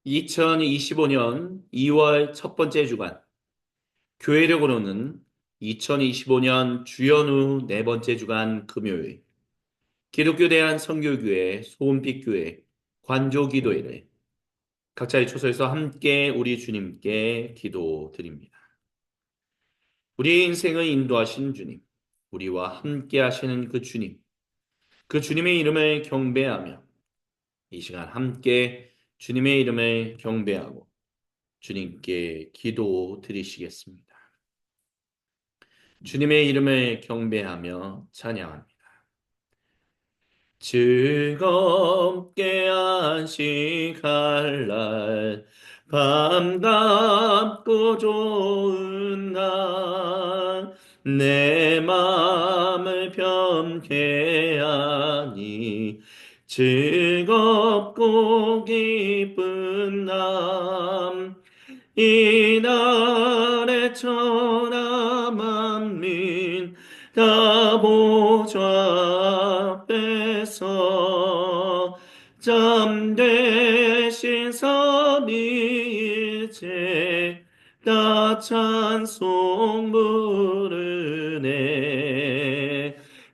2025년 2월 첫 번째 주간, 교회력으로는 2025년 주연후 네 번째 주간 금요일, 기독교 대한 선교교회, 소원빛교회, 관조기도회를 각자의 초소에서 함께 우리 주님께 기도드립니다. 우리 인생을 인도하신 주님, 우리와 함께 하시는 그 주님, 그 주님의 이름을 경배하며 이 시간 함께 주님의 이름을 경배하고 주님께 기도 드리시겠습니다. 주님의 이름을 경배하며 찬양합니다. 즐겁게 안식할 날, 반갑고 좋은 날, 내 마음을 편케 하니 즐겁고 기쁜 날, 이날에 천하 만민 다 보좌 앞에서 잠대신 삼위일체 다 찬송 부르네.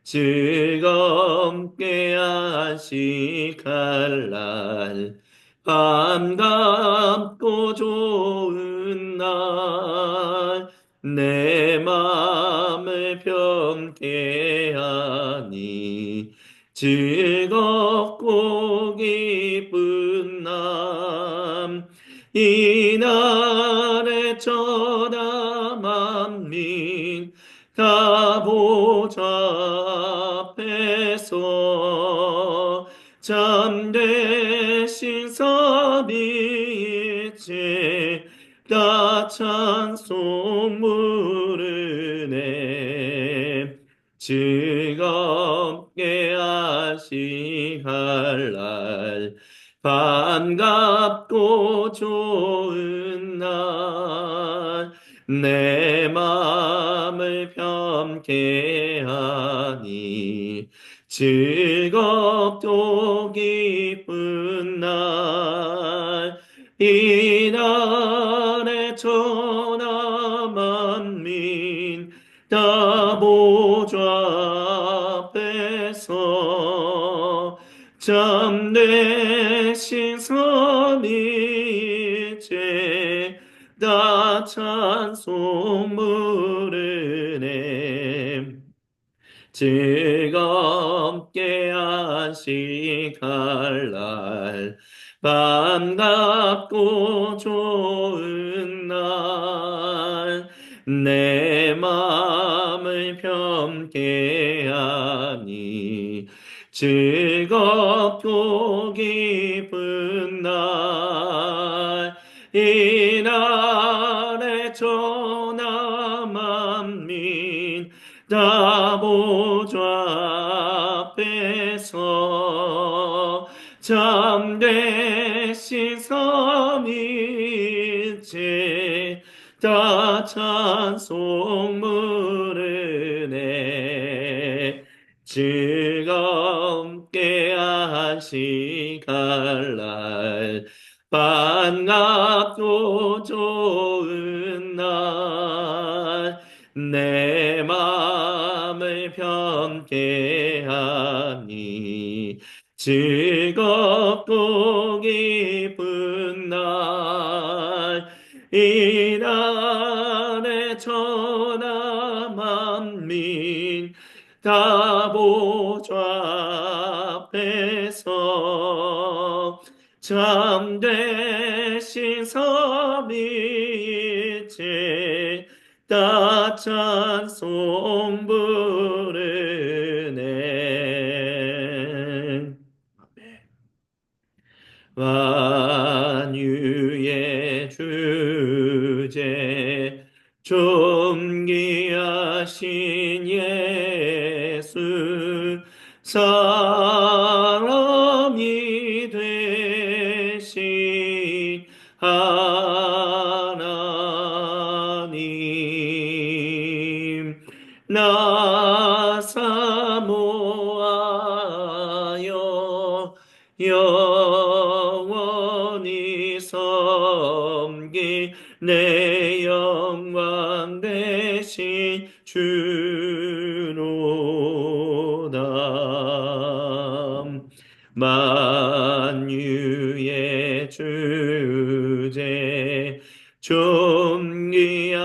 즐겁게 안식할 날, 반갑고 좋은 날, 내 마음을 편케 하니 즐겁고 기쁜 날, 이날에 천하 만민 다 보좌 앞에서 참되신 삼위일체 다 찬송 부르네. 즐겁게 안식할 날, 반갑고 좋은 날, 내 마음을 편케 하니 즐겁고 기쁜 날, 이날에 천하 만민 다 보좌 앞에서 참되신 삼위일체 다 찬송 부르네. 즐겁게 안식할 날, 반갑고 좋은 날, 내 마음을 편케 하니 즐겁고 기쁜 날, 이날에 천하 만민 다 보좌 앞에서 참되신 삼위일체 다 찬송 부르네. 즐겁게 안식할 날, 반갑고 좋은 날, 내 마음을 편케 하니 즐겁고 기쁜 날, 이날에 천하 만민 다 보좌 앞에서 참되신 삼위일체 다 찬송 부르네. 만유의 주제 존귀하신 예수 사람이 되신 하나님 나 사모하여 영원히 서 섬기 내 영광 되신 주로다. 만유의 주제 존귀하신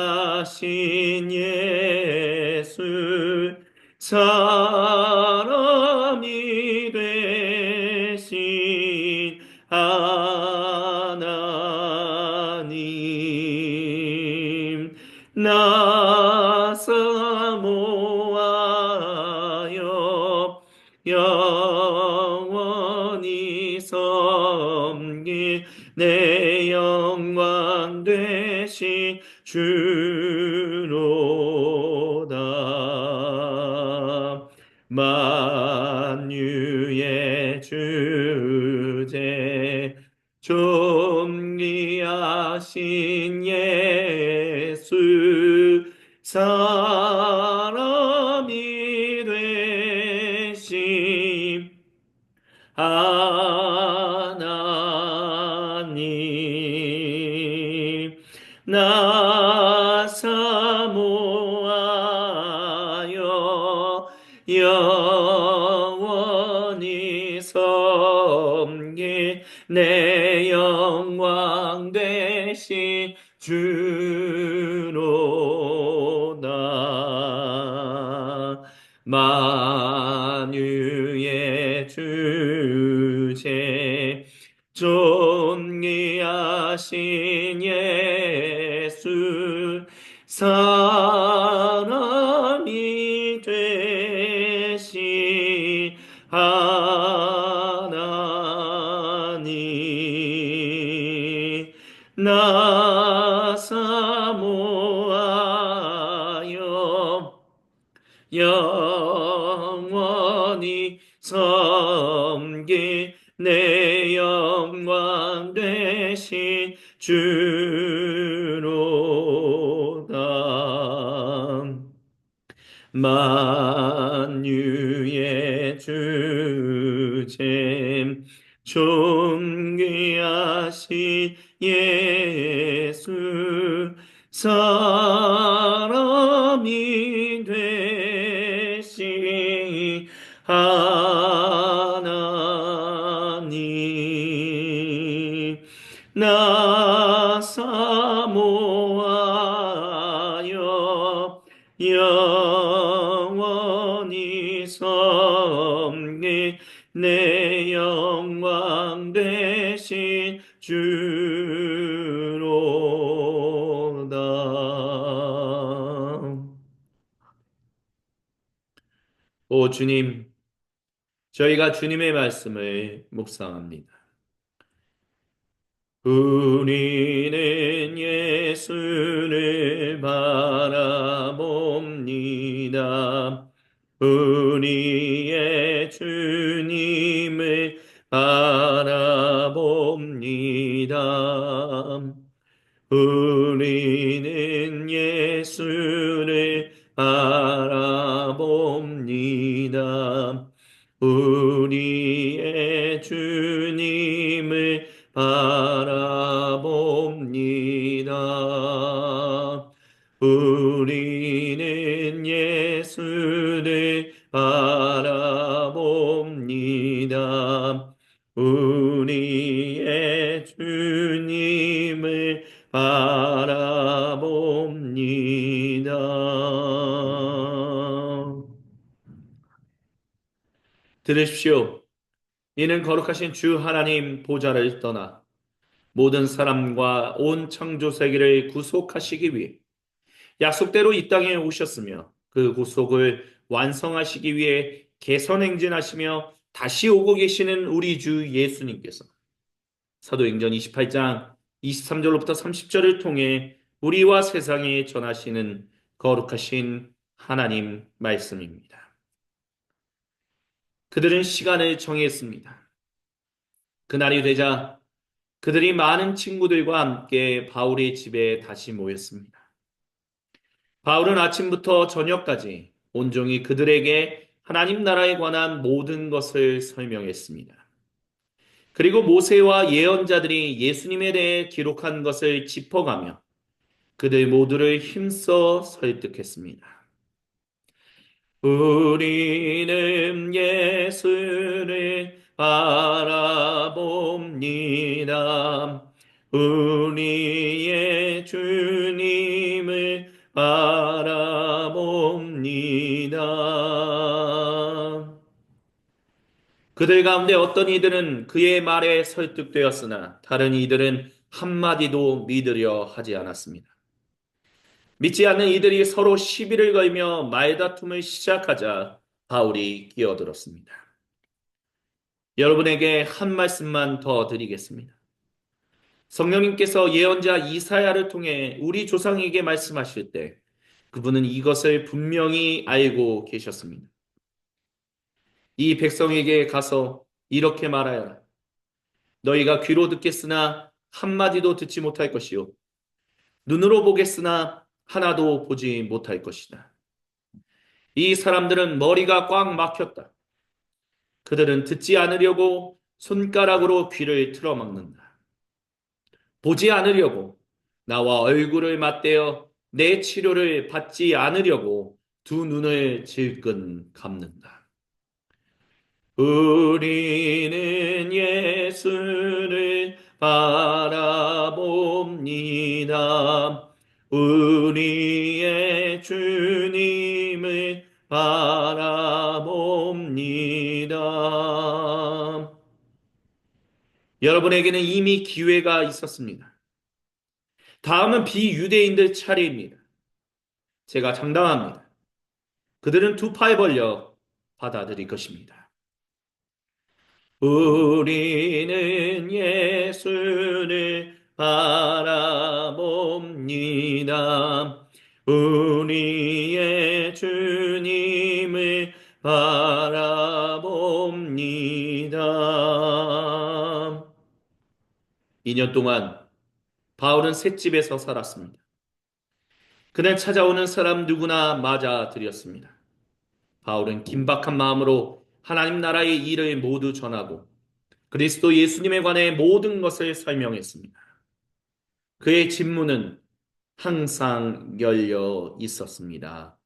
예수 사람이 되신 하나님 나 사모하여 영원히 섬길 내 영광 되신 주로다. 만유의 주제 존귀하신 예수 사람이 되신 하나님 나 사모하여 영원히 섬길 내 영광 되신 주로다. 만유의 주제 존귀하신 예수 사람이 되신 하나님 나 사모하여 영원히 섬길 내 영광 되신 주로다. 만유의 주제 존귀하신 예수 사람이 되신 하나님 나 사모하여 영원히 섬길 내 영광 되신 주로다. 오 주님, 저희가 주님의 말씀을 묵상합니다. 우리는 예수를 바라봅니다. 우리의 주님을 바라봅니다. 우리는 예수를 바라봅니다. 우리의 주님을 바라봅니다. 우리는 예수를 바라봅니다. 우리의 주님을 바라봅니다. 들으십시오. 이는 거룩하신 주 하나님 보좌를 떠나 모든 사람과 온 창조 세계를 구속하시기 위해 약속대로 이 땅에 오셨으며 그 구속을 완성하시기 위해 개선행진하시며 다시 오고 계시는 우리 주 예수님께서 사도행전 28장 23절로부터 30절을 통해 우리와 세상에 전하시는 거룩하신 하나님 말씀입니다. 그들은 시간을 정했습니다. 그날이 되자 그들이 많은 친구들과 함께 바울의 집에 다시 모였습니다. 바울은 아침부터 저녁까지 온종일 그들에게 하나님 나라에 관한 모든 것을 설명했습니다. 그리고 모세와 예언자들이 예수님에 대해 기록한 것을 짚어가며 그들 모두를 힘써 설득했습니다. 우리는 예수를 바라봅니다. 우리의 주님을 바라봅니다. 그들 가운데 어떤 이들은 그의 말에 설득되었으나 다른 이들은 한마디도 믿으려 하지 않았습니다. 믿지 않는 이들이 서로 시비를 걸며 말다툼을 시작하자 바울이 끼어들었습니다. 여러분에게 한 말씀만 더 드리겠습니다. 성령님께서 예언자 이사야를 통해 우리 조상에게 말씀하실 때 그분은 이것을 분명히 알고 계셨습니다. 이 백성에게 가서 이렇게 말하여라. 너희가 귀로 듣겠으나 한마디도 듣지 못할 것이요. 눈으로 보겠으나 하나도 보지 못할 것이다. 이 사람들은 머리가 꽉 막혔다. 그들은 듣지 않으려고 손가락으로 귀를 틀어막는다. 보지 않으려고 나와 얼굴을 맞대어 내 치료를 받지 않으려고 두 눈을 질끈 감는다. 우리는 예수를 바라봅니다. 우리의 주님을 바라봅니다. 여러분에게는 이미 기회가 있었습니다. 다음은 비유대인들 차례입니다. 제가 장담합니다. 그들은 두 팔 벌려 받아들일 것입니다. 우리는 예수를 바라봅니다. 우리의 주님을 바라봅니다. 2년 동안 바울은 셋집에서 살았습니다. 그날 찾아오는 사람 누구나 맞아들였습니다. 바울은 긴박한 마음으로 하나님 나라의 일을 모두 전하고 그리스도 예수님에 관해 모든 것을 설명했습니다. 그의 집문은 항상 열려 있었습니다.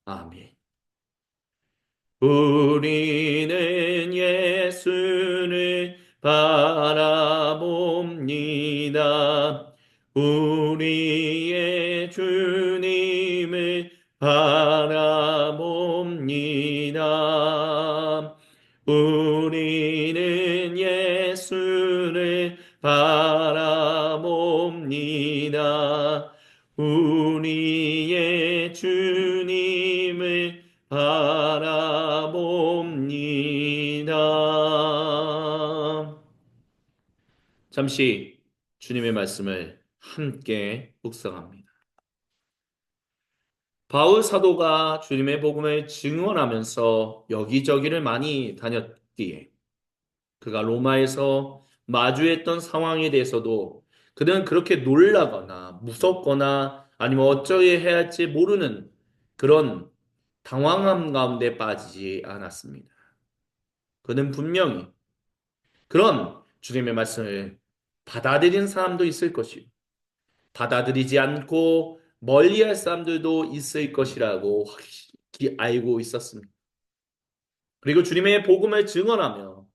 아멘. 우리는 예수를 바라봅니다. 우리의 주님을 바라봅니다. 우리는 예수를 바라봅니다. 우리의 주님을 바라봅니다. 잠시 주님의 말씀을 함께 묵상합니다. 바울 사도가 주님의 복음을 증언하면서 여기저기를 많이 다녔기에 그가 로마에서 마주했던 상황에 대해서도 그는 그렇게 놀라거나 무섭거나 아니면 어쩌게 해야 할지 모르는 그런 당황함 가운데 빠지지 않았습니다. 그는 분명히 그런 주님의 말씀을 받아들인 사람도 있을 것이고 받아들이지 않고 멀리할 사람들도 있을 것이라고 확실히 알고 있었습니다. 그리고 주님의 복음을 증언하며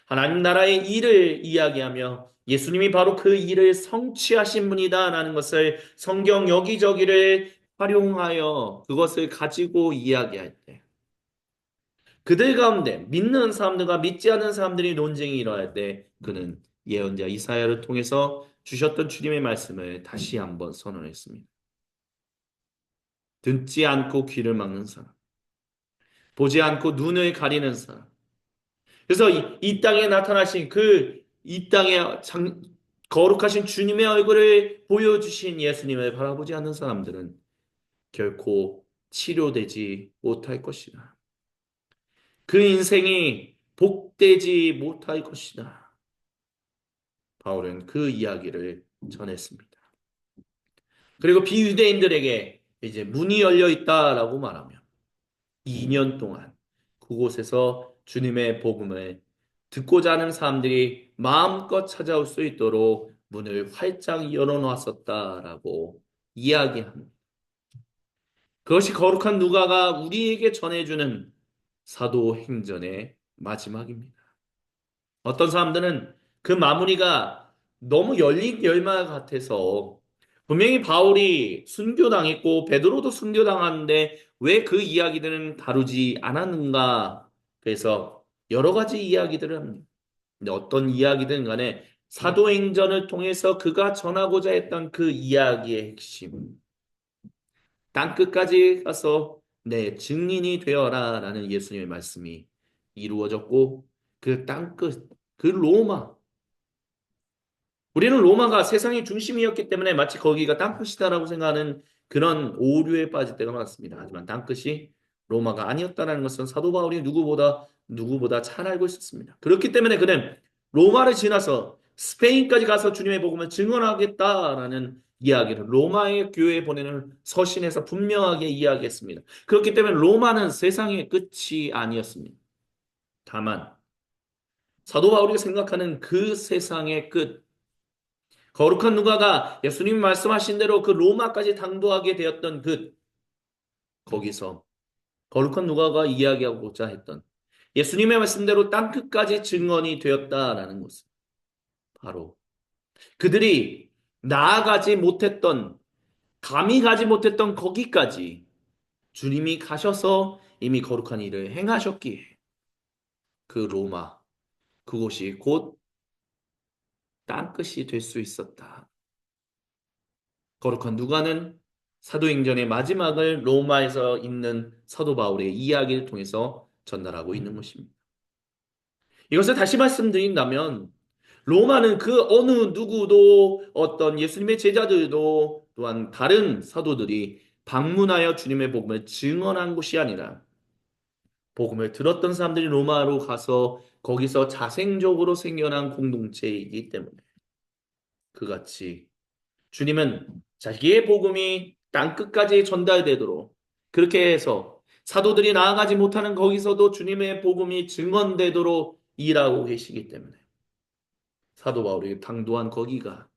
하나님 나라의 일을 이야기하며 예수님이 바로 그 일을 성취하신 분이다라는 것을 성경 여기저기를 활용하여 그것을 가지고 이야기할 때 그들 가운데 믿는 사람들과 믿지 않는 사람들이 논쟁이 일어날 때 그는 예언자 이사야를 통해서 주셨던 주님의 말씀을 다시 한번 선언했습니다. 듣지 않고 귀를 막는 사람, 보지 않고 눈을 가리는 사람. 그래서 이 땅에 나타나신 이 땅에 거룩하신 주님의 얼굴을 보여주신 예수님을 바라보지 않는 사람들은 결코 치료되지 못할 것이다. 그 인생이 복되지 못할 것이다. 바울은 그 이야기를 전했습니다. 그리고 비유대인들에게 이제 문이 열려 있다라고 말하며 2년 동안 그곳에서 주님의 복음을 듣고자 하는 사람들이 마음껏 찾아올 수 있도록 문을 활짝 열어놓았었다라고 이야기합니다. 그것이 거룩한 누가가 우리에게 전해주는 사도행전의 마지막입니다. 어떤 사람들은 그 마무리가 너무 열린 열마 같아서 분명히 바울이 순교당했고 베드로도 순교당하는데 왜 그 이야기들은 다루지 않았는가? 그래서 여러 가지 이야기들을 합니다. 근데 어떤 이야기든 간에 사도행전을 통해서 그가 전하고자 했던 그 이야기의 핵심, 땅끝까지 가서 내 증인이 되어라 라는 예수님의 말씀이 이루어졌고 그 땅끝, 그 로마, 우리는 로마가 세상의 중심이었기 때문에 마치 거기가 땅끝이다라고 생각하는 그런 오류에 빠질 때가 많습니다. 하지만 땅끝이 로마가 아니었다는 것은 사도 바울이 누구보다 잘 알고 있었습니다. 그렇기 때문에 그는 로마를 지나서 스페인까지 가서 주님의 복음을 증언하겠다라는 이야기를 로마의 교회에 보내는 서신에서 분명하게 이야기했습니다. 그렇기 때문에 로마는 세상의 끝이 아니었습니다. 다만 사도 바울이 생각하는 그 세상의 끝, 거룩한 누가가 예수님 말씀하신 대로 그 로마까지 당도하게 되었던 거기서 거룩한 누가가 이야기하고자 했던 예수님의 말씀대로 땅끝까지 증언이 되었다라는 것은 바로 그들이 나아가지 못했던, 감히 가지 못했던 거기까지 주님이 가셔서 이미 거룩한 일을 행하셨기에 그 로마, 그곳이 곧 땅끝이 될 수 있었다. 거룩한 누가는 사도행전의 마지막을 로마에서 있는 사도 바울의 이야기를 통해서 전달하고 있는 것입니다. 이것을 다시 말씀드린다면 로마는 그 어느 누구도 어떤 예수님의 제자들도 또한 다른 사도들이 방문하여 주님의 복음을 증언한 곳이 아니라 복음을 들었던 사람들이 로마로 가서 거기서 자생적으로 생겨난 공동체이기 때문에 그같이 주님은 자기의 복음이 땅끝까지 전달되도록 그렇게 해서 사도들이 나아가지 못하는 거기서도 주님의 복음이 증언되도록 일하고 계시기 때문에 사도 바울이 당도한 거기가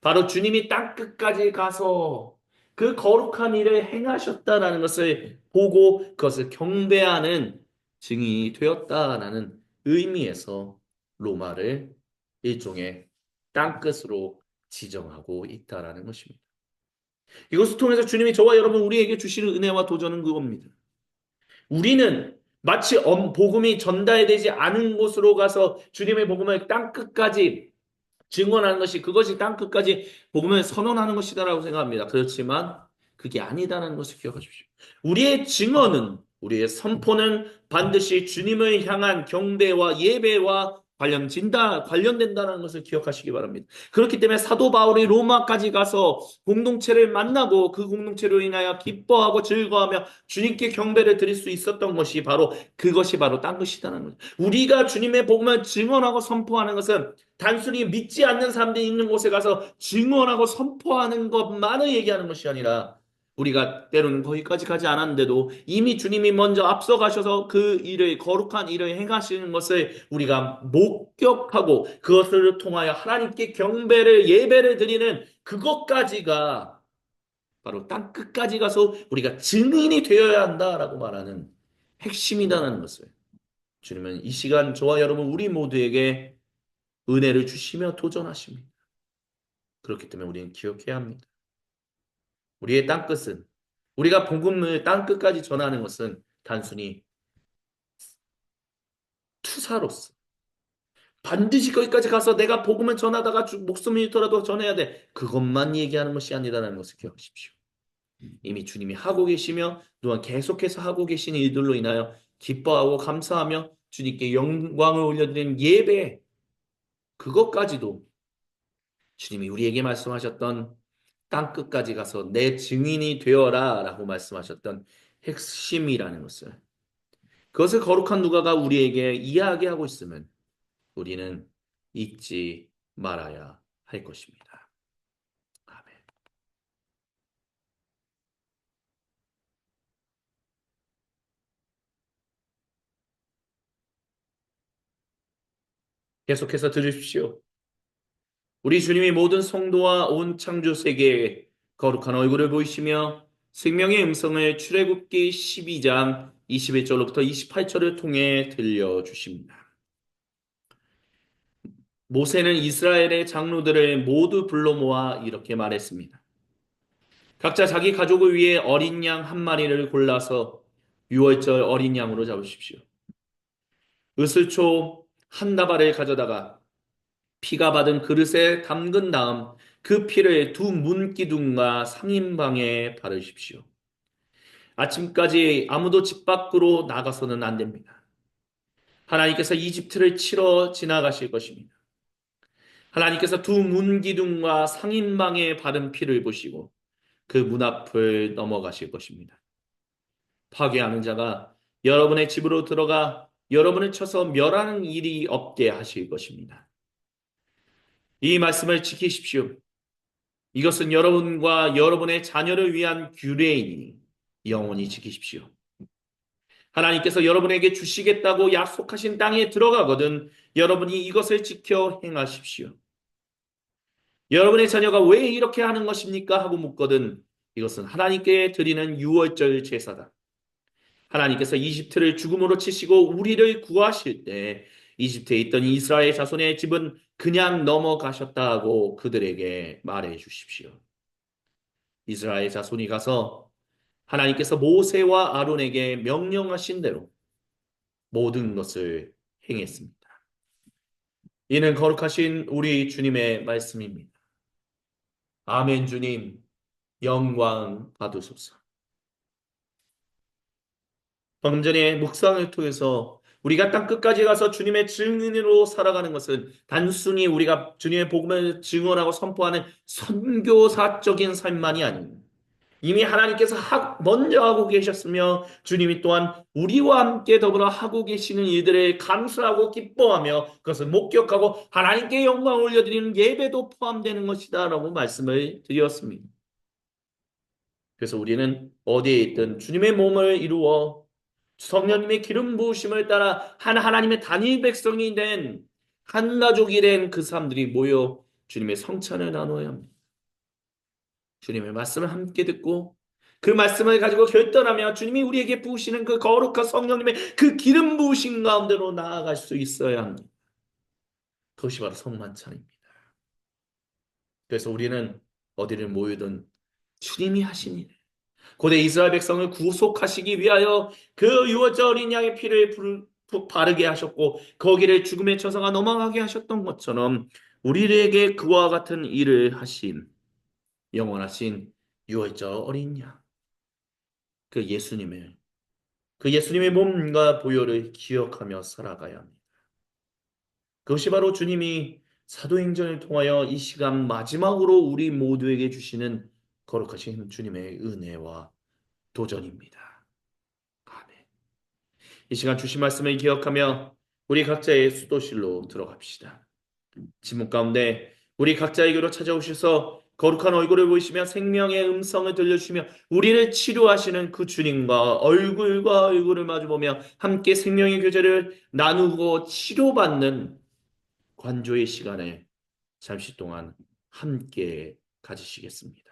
바로 주님이 땅끝까지 가서 그 거룩한 일을 행하셨다라는 것을 보고 그것을 경배하는 증인이 되었다라는 의미에서 로마를 일종의 땅끝으로 지정하고 있다라는 것입니다. 이것을 통해서 주님이 저와 여러분 우리에게 주시는 은혜와 도전은 그겁니다. 우리는 마치 복음이 전달되지 않은 곳으로 가서 주님의 복음을 땅끝까지 증언하는 것이 그것이 땅끝까지 복음을 선언하는 것이다라고 생각합니다. 그렇지만 그게 아니다라는 것을 기억하십시오. 우리의 증언은 우리의 선포는 반드시 주님을 향한 경배와 예배와 관련된다는 것을 기억하시기 바랍니다. 그렇기 때문에 사도 바울이 로마까지 가서 공동체를 만나고 그 공동체로 인하여 기뻐하고 즐거워하며 주님께 경배를 드릴 수 있었던 것이 바로 그것이 바로 땅끝이다는 거죠. 우리가 주님의 복음을 증언하고 선포하는 것은 단순히 믿지 않는 사람들이 있는 곳에 가서 증언하고 선포하는 것만을 얘기하는 것이 아니라 우리가 때로는 거기까지 가지 않았는데도 이미 주님이 먼저 앞서가셔서 그 일을 거룩한 일을 행하시는 것을 우리가 목격하고 그것을 통하여 하나님께 경배를 예배를 드리는 그것까지가 바로 땅 끝까지 가서 우리가 증인이 되어야 한다라고 말하는 핵심이라는 것을 주님은 이 시간 저와 여러분 우리 모두에게 은혜를 주시며 도전하십니다. 그렇기 때문에 우리는 기억해야 합니다. 우리의 땅끝은 우리가 복음을 땅끝까지 전하는 것은 단순히 투사로서 반드시 거기까지 가서 내가 복음을 전하다가 목숨을 잃더라도 전해야 돼. 그것만 얘기하는 것이 아니라는 것을 기억하십시오. 이미 주님이 하고 계시며 또한 계속해서 하고 계신 일들로 인하여 기뻐하고 감사하며 주님께 영광을 올려드리는 예배 그것까지도 주님이 우리에게 말씀하셨던 땅 끝까지 가서 내 증인이 되어라 라고 말씀하셨던 핵심이라는 것을 그것을 거룩한 누가가 우리에게 이야기하고 있으면 우리는 잊지 말아야 할 것입니다. 아멘. 계속해서 들으십시오. 우리 주님이 모든 성도와 온 창조 세계에 거룩한 얼굴을 보이시며 생명의 음성을 출애굽기 12장 21절로부터 28절을 통해 들려주십니다. 모세는 이스라엘의 장로들을 모두 불러 모아 이렇게 말했습니다. 각자 자기 가족을 위해 어린 양 한 마리를 골라서 유월절 어린 양으로 잡으십시오. 으슬초 한 다발을 가져다가 피가 받은 그릇에 담근 다음 그 피를 두 문기둥과 상인방에 바르십시오. 아침까지 아무도 집 밖으로 나가서는 안 됩니다. 하나님께서 이집트를 치러 지나가실 것입니다. 하나님께서 두 문기둥과 상인방에 바른 피를 보시고 그 문 앞을 넘어가실 것입니다. 파괴하는 자가 여러분의 집으로 들어가 여러분을 쳐서 멸하는 일이 없게 하실 것입니다. 이 말씀을 지키십시오. 이것은 여러분과 여러분의 자녀를 위한 규례이니 영원히 지키십시오. 하나님께서 여러분에게 주시겠다고 약속하신 땅에 들어가거든 여러분이 이것을 지켜 행하십시오. 여러분의 자녀가 왜 이렇게 하는 것입니까? 하고 묻거든 이것은 하나님께 드리는 유월절 제사다. 하나님께서 이집트를 죽음으로 치시고 우리를 구하실 때 이집트에 있던 이스라엘 자손의 집은 그냥 넘어가셨다고 그들에게 말해 주십시오. 이스라엘 자손이 가서 하나님께서 모세와 아론에게 명령하신 대로 모든 것을 행했습니다. 이는 거룩하신 우리 주님의 말씀입니다. 아멘 주님, 영광 받으소서. 방금 전에 묵상을 통해서 우리가 땅 끝까지 가서 주님의 증인으로 살아가는 것은 단순히 우리가 주님의 복음을 증언하고 선포하는 선교사적인 삶만이 아닙니다. 이미 하나님께서 먼저 하고 계셨으며 주님이 또한 우리와 함께 더불어 하고 계시는 일들을 감사하고 기뻐하며 그것을 목격하고 하나님께 영광을 올려드리는 예배도 포함되는 것이다라고 말씀을 드렸습니다. 그래서 우리는 어디에 있든 주님의 몸을 이루어 성령님의 기름 부으심을 따라 한 하나님의 단일 백성이 된 한 가족이 된 그 사람들이 모여 주님의 성찬을 나눠야 합니다. 주님의 말씀을 함께 듣고 그 말씀을 가지고 결단하며 주님이 우리에게 부으시는 그 거룩한 성령님의 그 기름 부으신 가운데로 나아갈 수 있어야 합니다. 그것이 바로 성만찬입니다. 그래서 우리는 어디를 모이든 주님이 하신 일, 고대 이스라엘 백성을 구속하시기 위하여 그 유월절 어린 양의 피를 바르게 하셨고 거기를 죽음의 처사가 넘어가게 하셨던 것처럼 우리에게 그와 같은 일을 하신 영원하신 유월절 어린 양, 그 예수님을 그 예수님의 몸과 보혈을 기억하며 살아가야 합니다. 그것이 바로 주님이 사도행전을 통하여 이 시간 마지막으로 우리 모두에게 주시는 거룩하신 주님의 은혜와 도전입니다. 아멘. 이 시간 주신 말씀을 기억하며 우리 각자의 수도실로 들어갑시다. 지문 가운데 우리 각자에게로 찾아오셔서 거룩한 얼굴을 보이시며 생명의 음성을 들려주시며 우리를 치료하시는 그 주님과 얼굴과 얼굴을 마주보며 함께 생명의 교제를 나누고 치료받는 관조의 시간에 잠시 동안 함께 가지시겠습니다.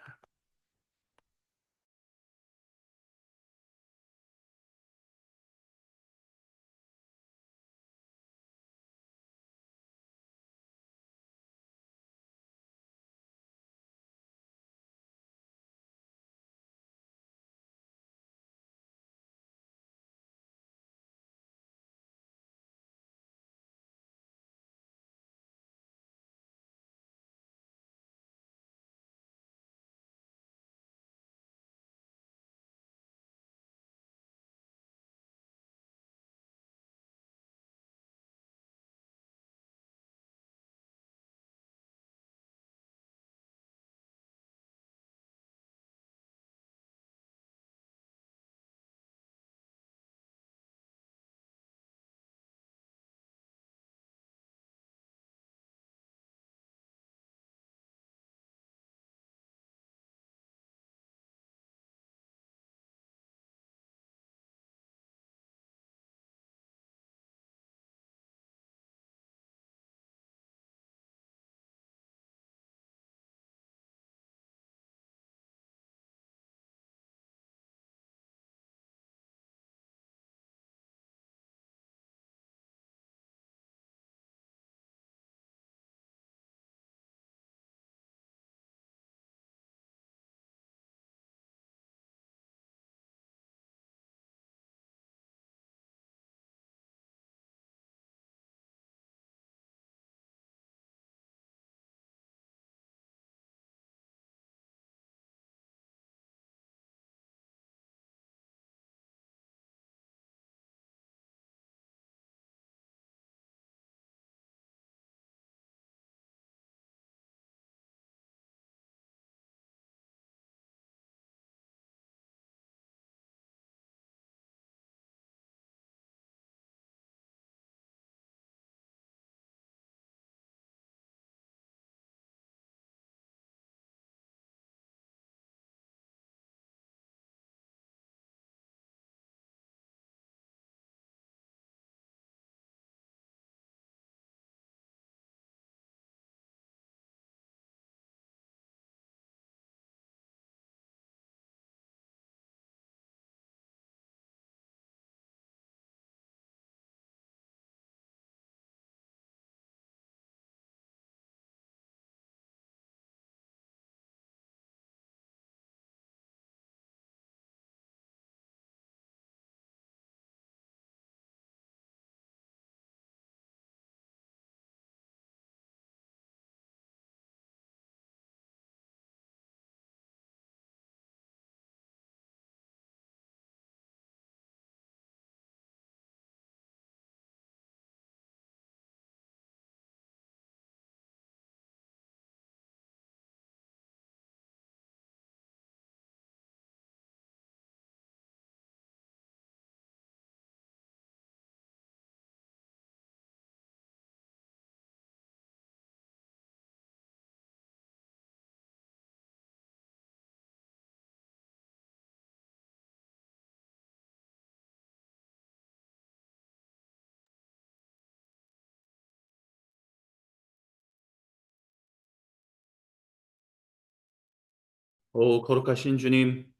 오, 거룩하신 주님,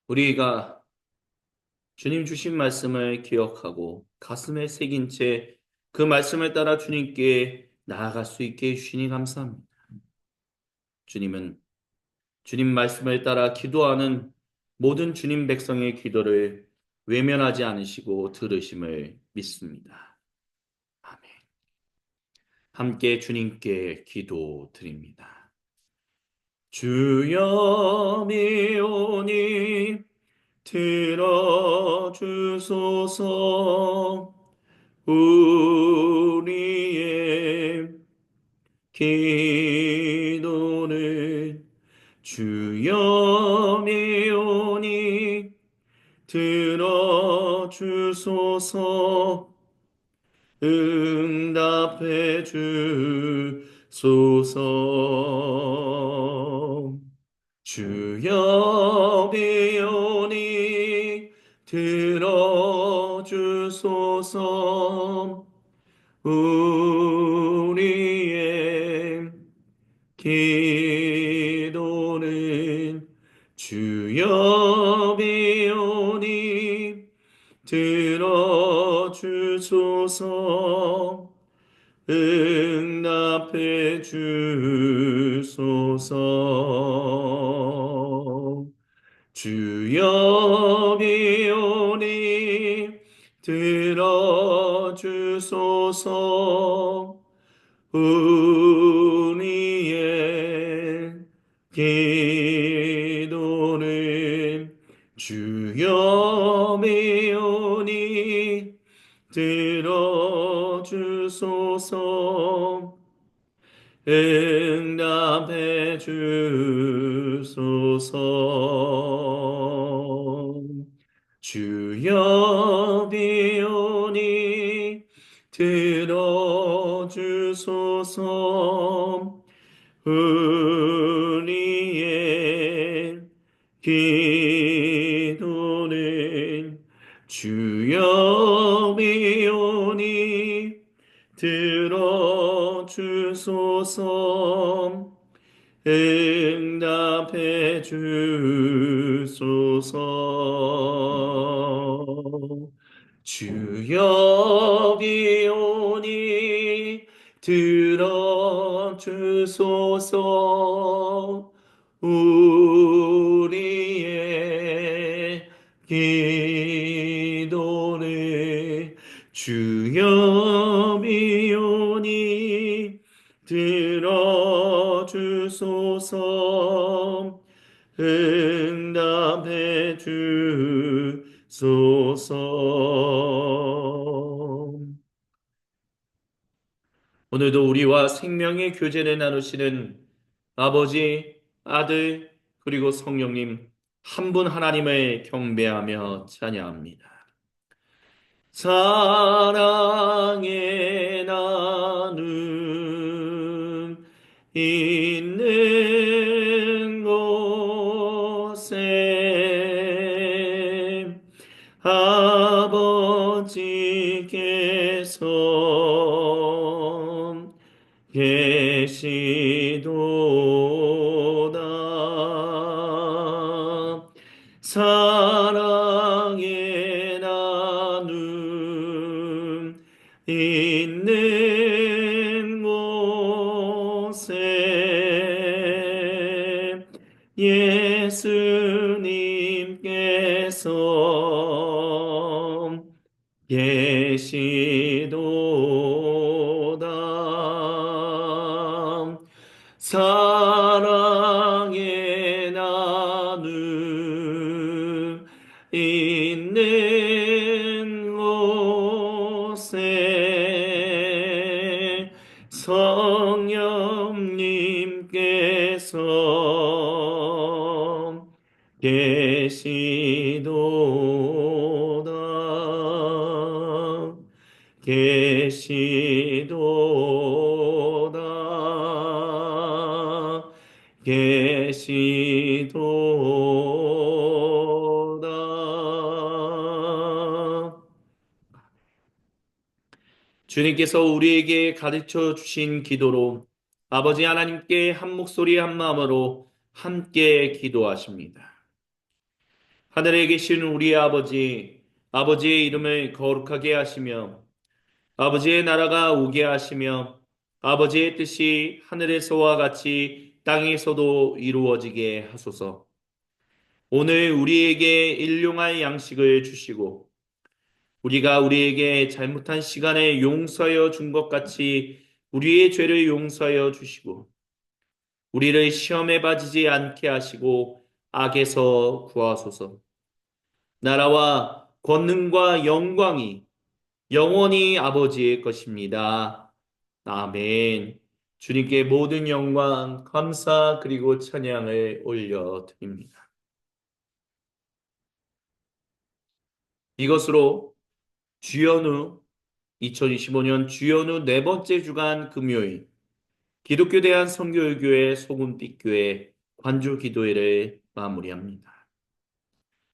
우리가 주님 주신 말씀을 기억하고 가슴에 새긴 채 그 말씀을 따라 주님께 나아갈 수 있게 해주시니 감사합니다. 주님은 주님 말씀을 따라 기도하는 모든 주님 백성의 기도를 외면하지 않으시고 들으심을 믿습니다. 아멘. 함께 주님께 기도드립니다. 주여 미오니 들어주소서. 우리의 기도는 주여 미오니 들어주소서. 응답해 주소서. 주여 비오니 들어주소서. 우리의 기도는 주여 비오니 들어주소서. 응답해 주소서. 주여 비오니 들어주소서. 우리의 기도는 주여 비오니 들어주소서. 응답해 주소서. 주여 비오니 들어주소서. 우리의 기도는 주여 비오니 들어주소서. 응답해 주소서. 주여 비오니 들어주소서. 우리의 기도를 주여 비오니 들어주소서. 응답해 주소서. 오늘도 우리와 생명의 교제를 나누시는 아버지, 아들, 그리고 성령님 한 분 하나님을 경배하며 찬양합니다. 사랑의 나눔 있는 곳에 아버지께서 계시도다. 사랑의 나눔 있는 곳에 예수님께서 계시도다. 사랑의 나눔 있는 곳에 성령님께서 계시도다. 계시도다. 계시도다. 주님께서 우리에게 가르쳐 주신 기도로 아버지 하나님께 한 목소리 한 마음으로 함께 기도하십니다. 하늘에 계신 우리의 아버지, 아버지의 이름을 거룩하게 하시며 아버지의 나라가 오게 하시며 아버지의 뜻이 하늘에서와 같이 땅에서도 이루어지게 하소서. 오늘 우리에게 일용할 양식을 주시고 우리가 우리에게 잘못한 시간에 용서하여 준 것 같이 우리의 죄를 용서하여 주시고 우리를 시험에 빠지지 않게 하시고 악에서 구하소서. 나라와 권능과 영광이 영원히 아버지의 것입니다. 아멘. 주님께 모든 영광, 감사 그리고 찬양을 올려드립니다. 이것으로 주연우 2025년 주연후 네 번째 주간 금요일 기독교 대한 선교교회 소금빛교회 관주 기도회를 마무리합니다.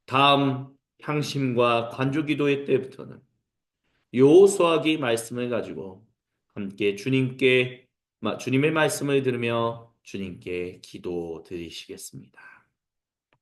다음 향심과 관주 기도회 때부터는 여호수아기 말씀을 가지고 함께 주님의 말씀을 들으며 주님께 기도 드리시겠습니다.